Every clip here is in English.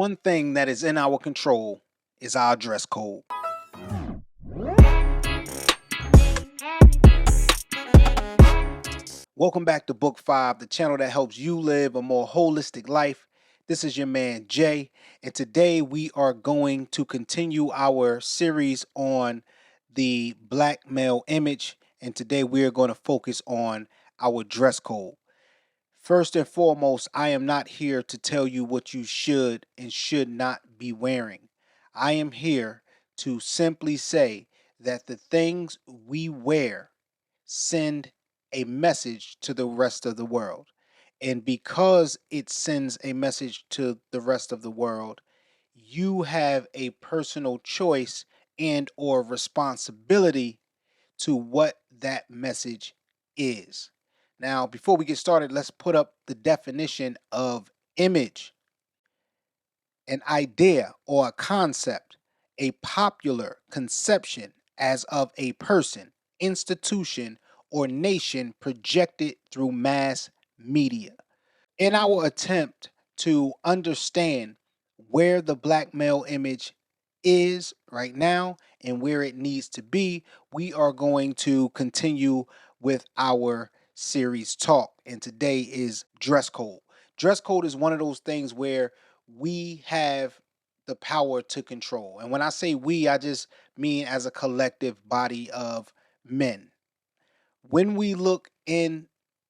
One thing that is in our control is our dress code. Welcome back to Book 5, the channel that helps you live a more holistic life. This is your man Jay, and today we are going to continue our series on the black male image, and today we are going to focus on our dress code. First and foremost, I am not here to tell you what you should and should not be wearing. I am here to simply say that the things we wear send a message to the rest of the world. And because it sends a message to the rest of the world, you have a personal choice and or responsibility to what that message is. Now, before we get started, let's put up the definition of image. An idea or a concept, a popular conception as of a person, institution, or nation projected through mass media. In our attempt to understand where the black male image is right now and where it needs to be, we are going to continue with our series talk. And today is dress code. Dress code is one of those things where we have the power to control. And when I say we, I just mean as a collective body of men. When we look in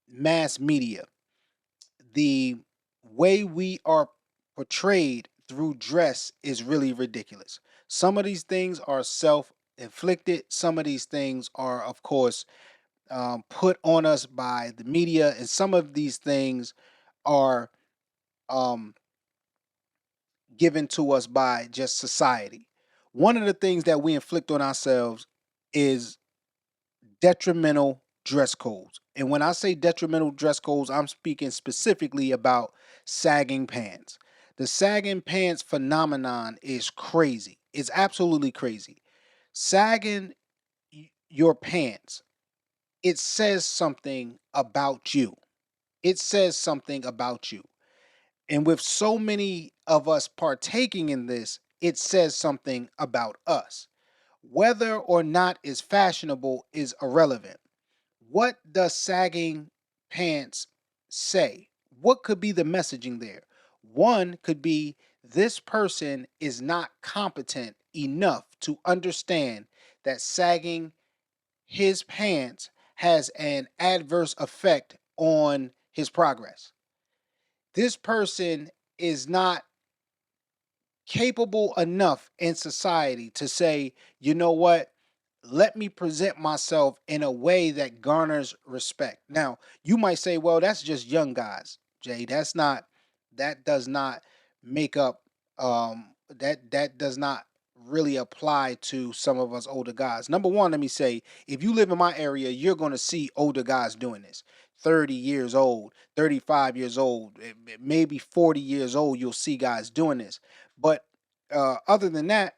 mass media, the way we are portrayed through dress is really ridiculous. Some of these things are self-inflicted. Some of these things are, of course, put on us by the media, and some of these things are um, given to us by just society. One of the things that we inflict on ourselves is detrimental dress codes. And when I say detrimental dress codes, I'm speaking specifically about sagging pants. The sagging pants phenomenon is crazy. It's absolutely crazy. Sagging your pants, it says something about you. It says something about you. And with so many of us partaking in this, it says something about us. Whether or not it's fashionable is irrelevant. What does sagging pants say? What could be the messaging there? One could be this person is not competent enough to understand that sagging his pants has an adverse effect on his progress. This person is not capable enough in society to say, you know what? Let me present myself in a way that garners respect. Now, you might say, well, that's just young guys, Jay. That does not make up, that does not really apply to some of us older guys. Number one, let me say, if you live in my area, you're going to see older guys doing this. 30 years old, 35 years old, maybe 40 years old, you'll see guys doing this. But other than that,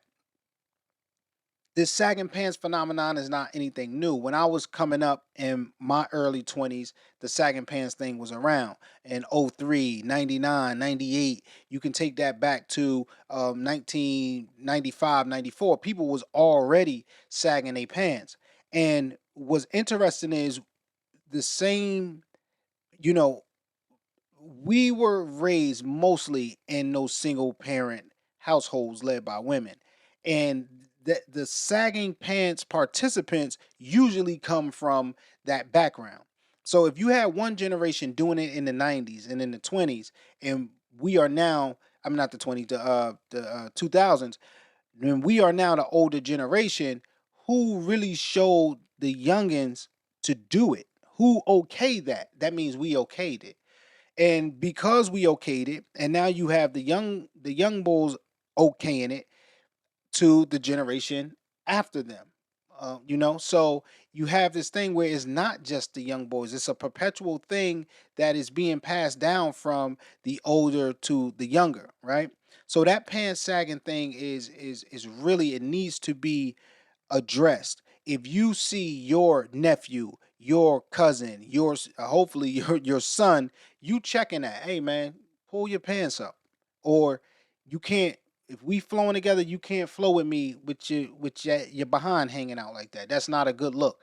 this sagging pants phenomenon is not anything new. When I was coming up in my early 20s, the sagging pants thing was around in 03, 99, 98. You can take that back to 1995, 94. People was already sagging their pants. And what's interesting is the same, you know, we were raised mostly in those single parent households led by women. And the sagging pants participants usually come from that background. So if you had one generation doing it in the 90s and in the 20s, and we are now, I'm not the 20s, the 2000s, then we are now the older generation who really showed the youngins to do it. Who okayed that? That means we okayed it. And because we okayed it, and now you have the young bulls okaying it to the generation after them. So you have this thing where it's not just the young boys; it's a perpetual thing that is being passed down from the older to the younger, right? So that pants sagging thing is really, it needs to be addressed. If you see your nephew, your cousin, yours, hopefully your son, you checking that, hey man, pull your pants up, or You can't, if we flowing together, you can't flow with me with your behind hanging out like that. That's not a good look.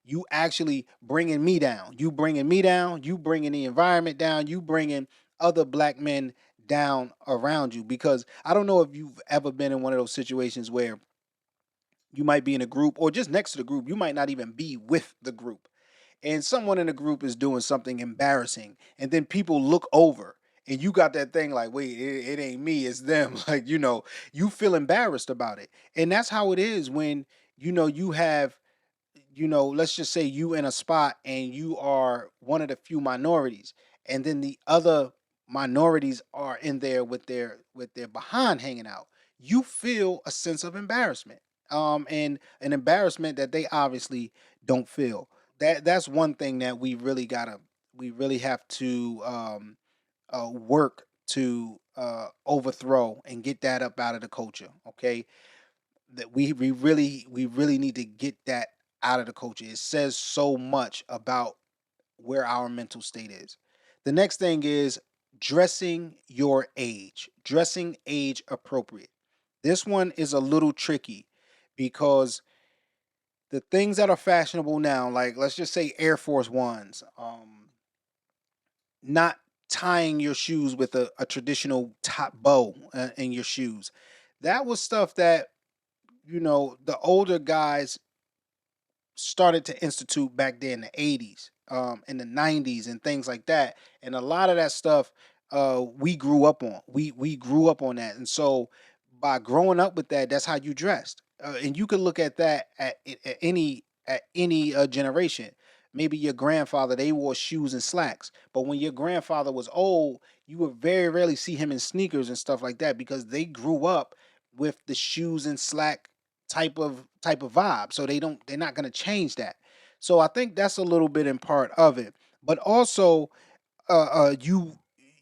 You actually bringing me down. You bringing me down. You bringing the environment down. You bringing other black men down around you. Because I don't know if you've ever been in one of those situations where you might be in a group or just next to the group. You might not even be with the group, and someone in the group is doing something embarrassing, and then people look over and you got that thing like, wait, it ain't me, it's them. Like, you feel embarrassed about it. And that's how it is when you have, let's just say you in a spot and you are one of the few minorities, and then the other minorities are in there with their behind hanging out. You feel a sense of embarrassment, and an embarrassment that they obviously don't feel. That's one thing that we really have to work to overthrow and get that up out of the culture. Okay, that we really need to get that out of the culture. It says so much about where our mental state is. The next thing is dressing age appropriate. This one is a little tricky because the things that are fashionable now, like let's just say Air Force Ones, not tying your shoes with a traditional top bow in your shoes. That was stuff that, the older guys started to institute back there in the 80s, in the 90s and things like that. And a lot of that stuff we grew up on. We grew up on that. And so by growing up with that, that's how you dressed. And you can look at that at any generation. Maybe your grandfather, they wore shoes and slacks. But when your grandfather was old, you would very rarely see him in sneakers and stuff like that because they grew up with the shoes and slack type of vibe. So they're not gonna change that. So I think that's a little bit in part of it. But also, you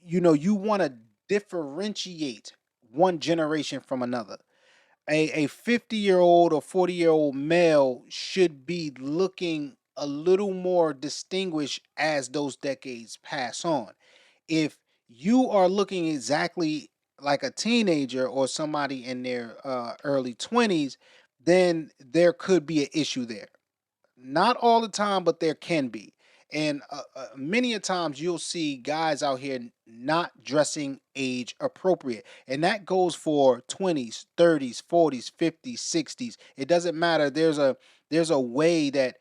want to differentiate one generation from another. A 50-year-old or 40-year-old male should be looking a little more distinguished as those decades pass on. If you are looking exactly like a teenager or somebody in their early 20s, then there could be an issue there. Not all the time, but there can be. And many a times you'll see guys out here not dressing age appropriate. And that goes for 20s, 30s, 40s, 50s, 60s. It doesn't matter. There's a way that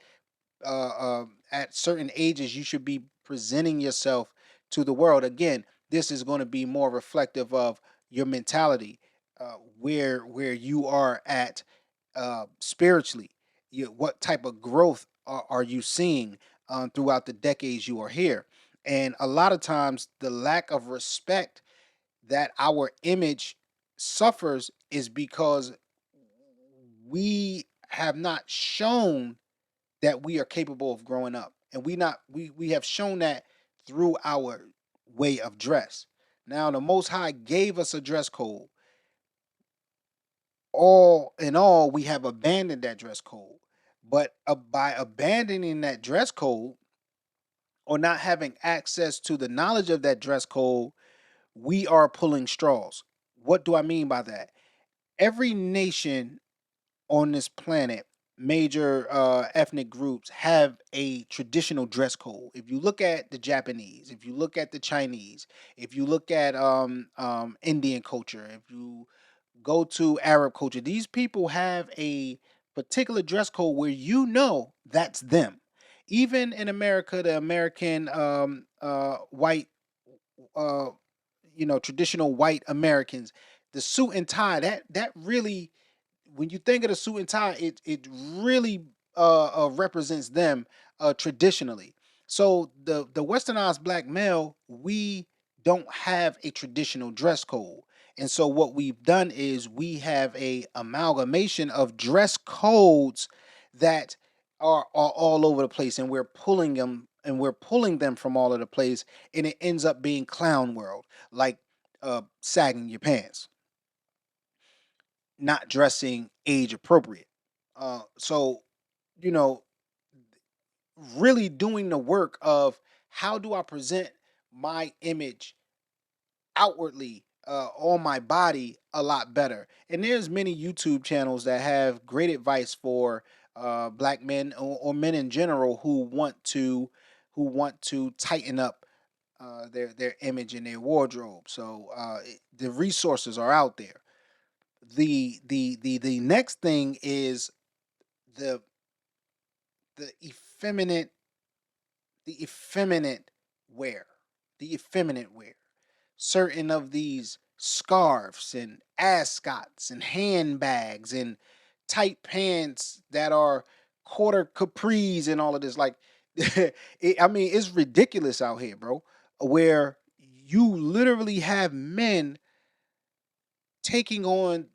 at certain ages you should be presenting yourself to the world. Again, this is going to be more reflective of your mentality, where you are at spiritually. What type of growth are you seeing throughout the decades you are here? And a lot of times the lack of respect that our image suffers is because we have not shown that we are capable of growing up, and we have shown that through our way of dress. Now the Most High gave us a dress code. All in all, we have abandoned that dress code. But by abandoning that dress code or not having access to the knowledge of that dress code, we are pulling straws. What do I mean by that? Every nation on this planet, major ethnic groups have a traditional dress code. If you look at the Japanese, if you look at the Chinese, if you look at Indian culture, if you go to Arab culture, these people have a particular dress code where that's them. Even in America, the American white, uh, traditional white Americans, the suit and tie, that really, when you think of the suit and tie, it really represents them traditionally. So the westernized black male, we don't have a traditional dress code, and so what we've done is we have a amalgamation of dress codes that are all over the place, and we're pulling them from all of the place, and it ends up being clown world, like sagging your pants, not dressing age appropriate. So, you know, really doing the work of how do I present my image outwardly on my body a lot better. And there's many YouTube channels that have great advice for black men or men in general who want to tighten up their image and their wardrobe. So the resources are out there. The next thing is the the effeminate the effeminate wear, the effeminate wear. Certain of these scarves and ascots and handbags and tight pants that are quarter capris and all of this. Like, I mean, it's ridiculous out here, bro. Where you literally have men taking on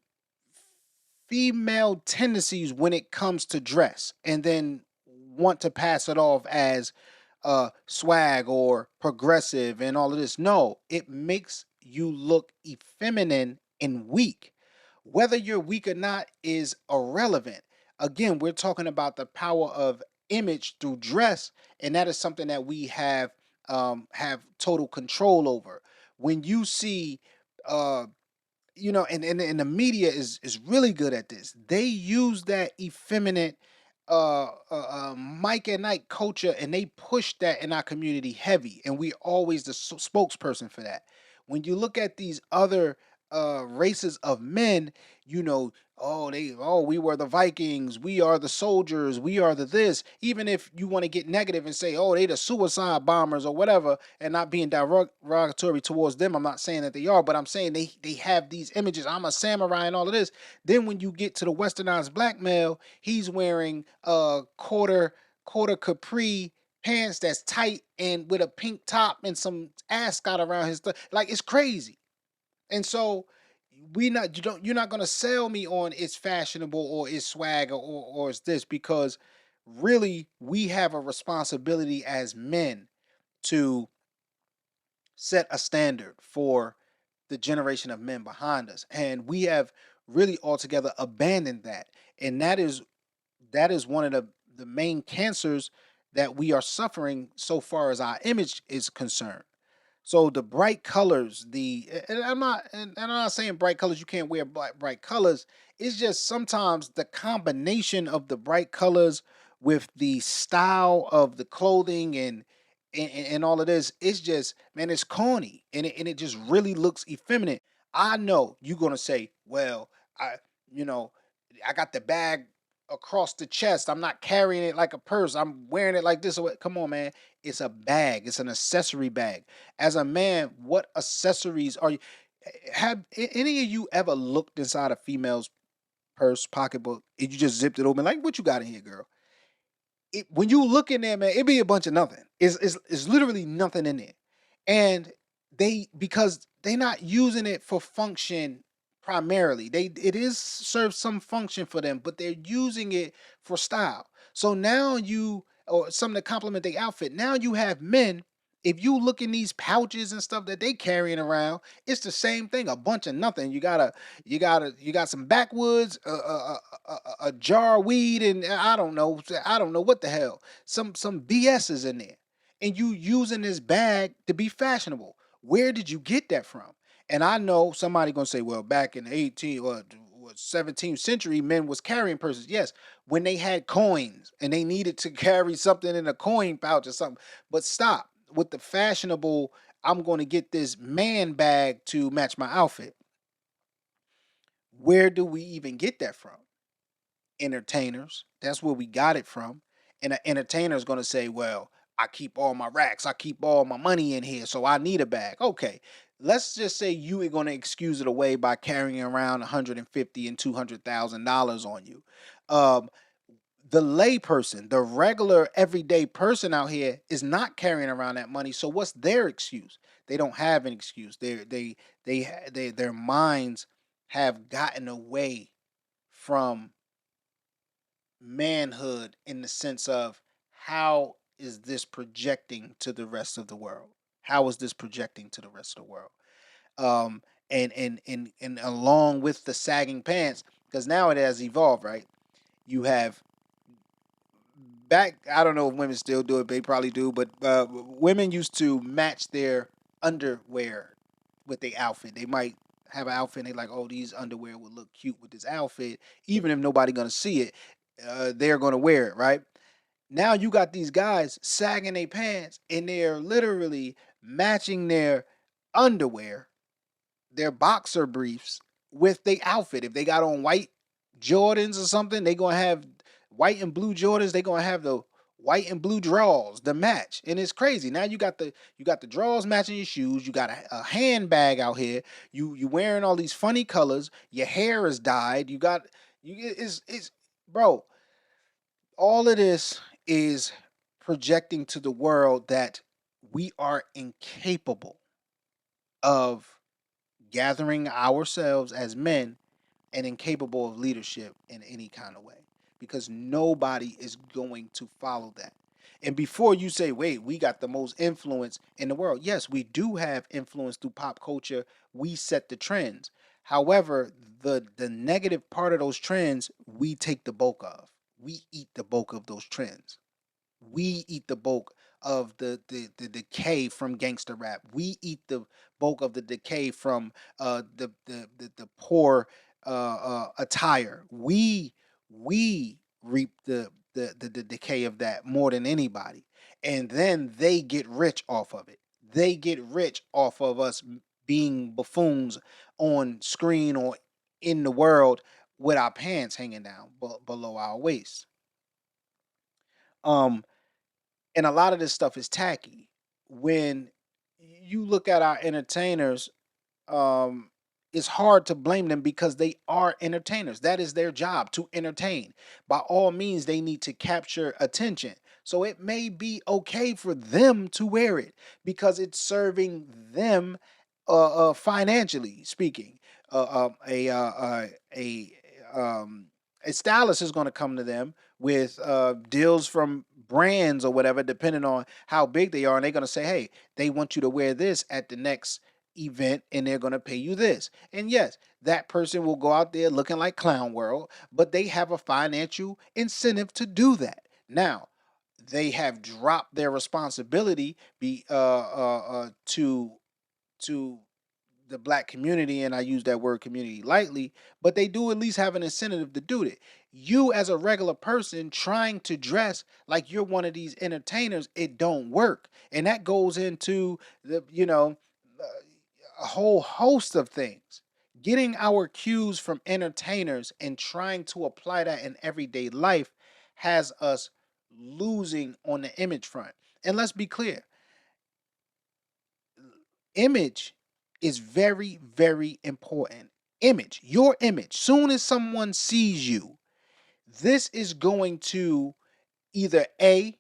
female tendencies when it comes to dress and then want to pass it off as swag or progressive and all of this. No, it makes you look effeminate and weak. Whether you're weak or not is irrelevant. Again, we're talking about the power of image through dress, and that is something that we have total control over. When you see uh and the media is really good at this. They use that effeminate Mike and Night culture, and they push that in our community heavy, and we always the spokesperson for that. When you look at these other races of men, you know, we were the Vikings, we are the soldiers, we are the this. Even if you want to get negative and say, oh, they the suicide bombers or whatever, and not being derogatory towards them, I'm not saying that they are, but I'm saying they have these images. I'm a samurai and all of this. Then when you get to the westernized black male, he's wearing quarter capri pants that's tight and with a pink top and some ascot around his like it's crazy. And so you're not gonna sell me on it's fashionable or it's swag or it's this, because really we have a responsibility as men to set a standard for the generation of men behind us. And we have really altogether abandoned that. And that is one of the main cancers that we are suffering so far as our image is concerned. So the bright colors, and I'm not saying bright colors you can't wear bright colors. It's just sometimes the combination of the bright colors with the style of the clothing and all of this, it's just, man, it's corny, and it just really looks effeminate. I know you're gonna say, well, I you know, I got the bag across the chest. I'm not carrying it like a purse. I'm wearing it like this. Come on, man. It's a bag. It's an accessory bag. As a man, what accessories are you? Have any of you ever looked inside a female's purse, pocketbook, and you just zipped it open? Like, what you got in here, girl? When you look in there, man, it be a bunch of nothing. It's literally nothing in there. And because they not using it for function primarily. It is serves some function for them, but they're using it for style. So now or something to complement the outfit. Now you have men. If you look in these pouches and stuff that they carrying around, it's the same thing. A bunch of nothing. You got some backwoods, a jar of weed, and I don't know what the hell. Some BS is in there, and you using this bag to be fashionable. Where did you get that from? And I know somebody gonna say, well, back in the 18th or 17th century, men was carrying purses. Yes, when they had coins and they needed to carry something in a coin pouch or something. But stop with the fashionable. I'm going to get this man bag to match my outfit. Where do we even get that from? Entertainers. That's where we got it from. And an entertainer is going to say, well, I keep all my racks, I keep all my money in here, so I need a bag. Okay. Let's just say you are going to excuse it away by carrying around 150 and $200,000 on you. Um, the lay person, the regular everyday person out here is not carrying around that money. So what's their excuse? They don't have an excuse. Their minds have gotten away from manhood in the sense of how is this projecting to the rest of the world? How is this projecting to the rest of the world? Um, and along with the sagging pants, because now it has evolved, right? You have back. I don't know if women still do it. They probably do, but women used to match their underwear with their outfit. They might have an outfit and they like, oh, these underwear would look cute with this outfit. Even if nobody gonna see it, they're gonna wear it, right? Now you got these guys sagging their pants and they're literally matching their underwear, their boxer briefs with their outfit. If they got on white Jordans or something, they gonna have white and blue Jordans. They gonna have the white and blue drawers, the match, and it's crazy. Now you got the drawers matching your shoes. You got a handbag out here. You wearing all these funny colors. Your hair is dyed. It's bro. All of this is projecting to the world that we are incapable of gathering ourselves as men and incapable of leadership in any kind of way because nobody is going to follow that. And before you say, wait, we got the most influence in the world. Yes, we do have influence through pop culture. We set the trends. However, the negative part of those trends, we take the bulk of. We eat the bulk of those trends. We eat the bulk of the decay from gangster rap. We eat the bulk of the decay from the poor attire. We reap the decay of that more than anybody, and then they get rich off of it. They get rich off of us being buffoons on screen or in the world with our pants hanging down below our waist. Um, and a lot of this stuff is tacky. When you look at our entertainers, um, it's hard to blame them because they are entertainers. That is their job, to entertain. By all means, they need to capture attention. So it may be okay for them to wear it because it's serving them, financially speaking. Uh, um, a uh, uh, a a stylist is going to come to them with deals from brands or whatever, depending on how big they are, and they're going to say, "Hey, they want you to wear this at the next event and they're going to pay you this." And yes, that person will go out there looking like clown world, but they have a financial incentive to do that. Now, they have dropped their responsibility to the black community, and I use that word community lightly, but they do at least have an incentive to do it. You as a regular person trying to dress like you're one of these entertainers, it don't work. And that goes into a whole host of things. Getting our cues from entertainers and trying to apply that in everyday life has us losing on the image front. And let's be clear, image is very, very important. Image, your image. Soon as someone sees you, this is going to either A,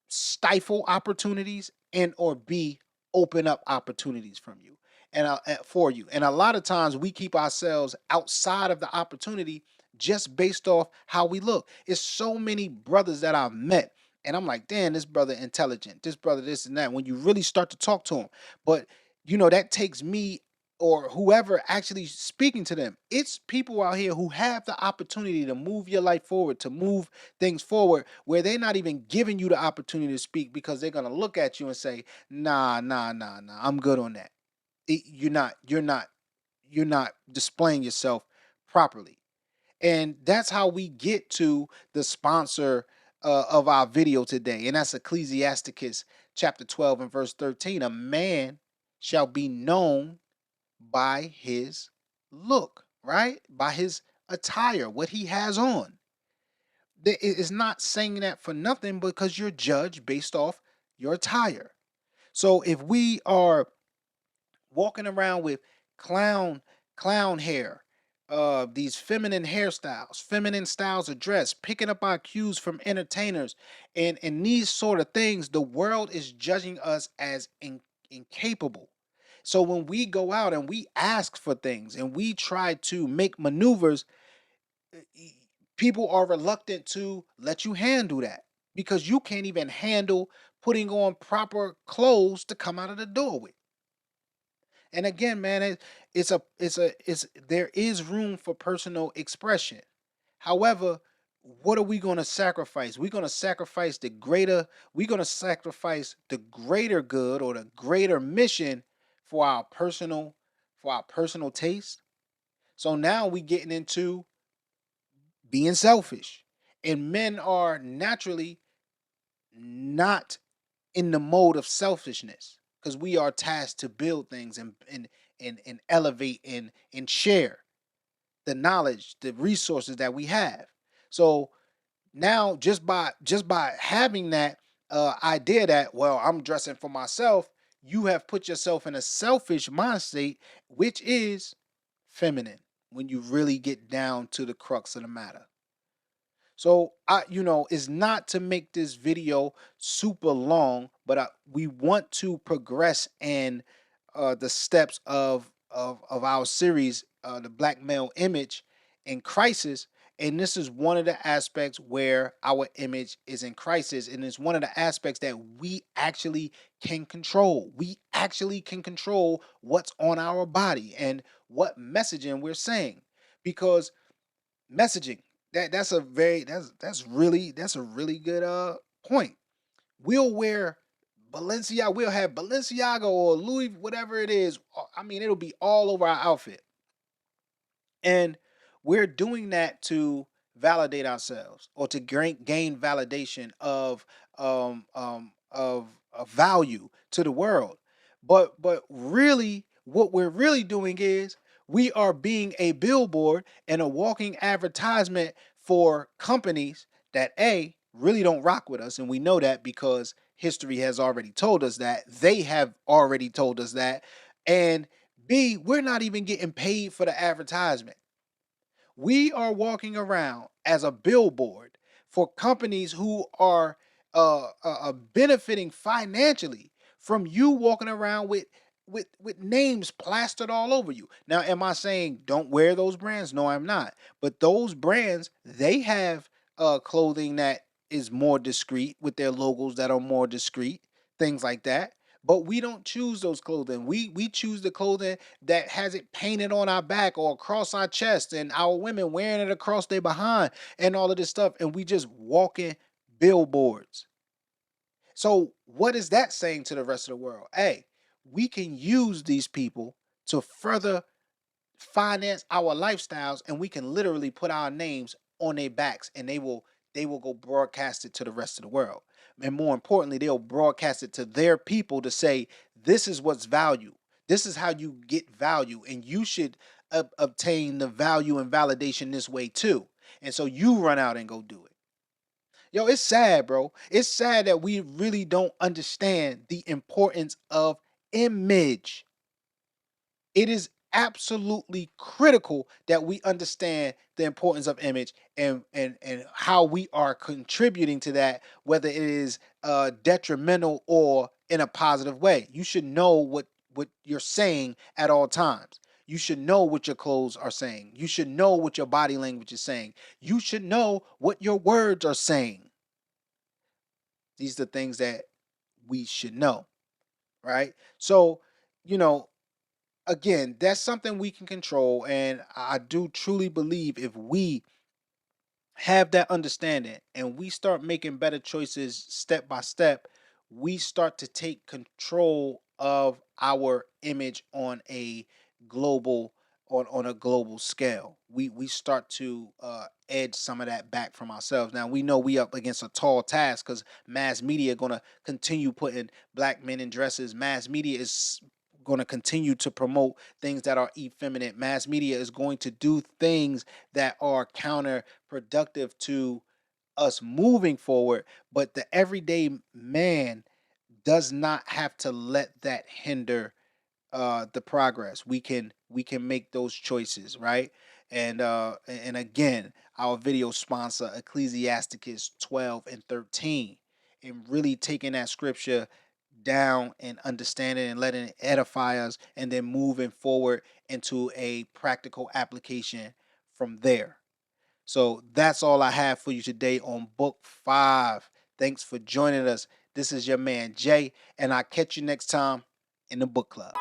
stifle opportunities, and or B, open up opportunities from you and for you. And a lot of times we keep ourselves outside of the opportunity just based off how we look. It's so many brothers that I've met and I'm like, damn, this brother intelligent, this brother this and that, when you really start to talk to him. But that takes me or whoever actually speaking to them. It's people out here who have the opportunity to move your life forward, to move things forward, where they're not even giving you the opportunity to speak because they're gonna look at you and say, nah, nah, nah, nah, I'm good on that. You're not displaying yourself properly. And that's how we get to the sponsor of our video today. And that's Ecclesiasticus chapter 12 and verse 13. A man shall be known by his look, right? By his attire, what he has on. It's not saying that for nothing because you're judged based off your attire. So if we are walking around with clown clown hair, these feminine hairstyles, feminine styles of dress, picking up our cues from entertainers, and these sort of things, the world is judging us as incapable. So when we go out and we ask for things and we try to make maneuvers, people are reluctant to let you handle that because you can't even handle putting on proper clothes to come out of the door with. And again, man, it's there is room for personal expression. However, what are we going to sacrifice? We're going to sacrifice we're going to sacrifice the greater good or the greater mission for our personal taste. So now we getting into being selfish. And men are naturally not in the mode of selfishness because we are tasked to build things and elevate and share the knowledge, the resources that we have. So now just by having that idea that, well, I'm dressing for myself, you have put yourself in a selfish mind state, which is feminine when you really get down to the crux of the matter. So it's not to make this video super long, but we want to progress in the steps of our series, the Black Male Image in Crisis. And this is one of the aspects where our image is in crisis, and it's one of the aspects that we actually can control. We actually can control what's on our body and what messaging we're saying, because messaging, that's a really good point. We'll wear we'll have Balenciaga or Louis, whatever it is. I mean, it'll be all over our outfit. And we're doing that to validate ourselves, or to gain validation of value to the world. But really, what we're really doing is we are being a billboard and a walking advertisement for companies that really don't rock with us, and we know that because history has already told us that. They have already told us that. And B, we're not even getting paid for the advertisement. We are walking around as a billboard for companies who are benefiting financially from you walking around with names plastered all over you. Now, am I saying don't wear those brands? No, I'm not. But those brands, they have clothing that is more discreet, with their logos that are more discreet, things like that. But we don't choose those clothing. We choose the clothing that has it painted on our back or across our chest, and our women wearing it across their behind and all of this stuff. And we just walking billboards. So what is that saying to the rest of the world? Hey, we can use these people to further finance our lifestyles, and we can literally put our names on their backs, and they will go broadcast it to the rest of the world. And more importantly, they'll broadcast it to their people to say, this is what's value. This is how you get value, and you should obtain the value and validation this way too. And so you run out and go do it. Yo, it's sad, bro. It's sad that we really don't understand the importance of image. It is absolutely critical that we understand the importance of image, and how we are contributing to that, whether it is detrimental or in a positive way. You should know what you're saying at all times. You should know what your clothes are saying. You should know what your body language is saying. You should know what your words are saying. These are the things that we should know, right? So, you know, again, that's something we can control. And I do truly believe if we have that understanding and we start making better choices step by step, we start to take control of our image on a global on a global scale. We start to edge some of that back from ourselves. Now we know we up against a tall task because mass media gonna continue putting black men in dresses. Mass media is going to continue to promote things that are effeminate. Mass media is going to do things that are counterproductive to us moving forward. But the everyday man does not have to let that hinder the progress. We can make those choices, right? And again, our video sponsor, Ecclesiasticus 12 and 13, and really taking that scripture down and understanding and letting it edify us, and then moving forward into a practical application from there. So that's all I have for you today on book 5. Thanks for joining us. This is your man Jay, and I'll catch you next time in the book club.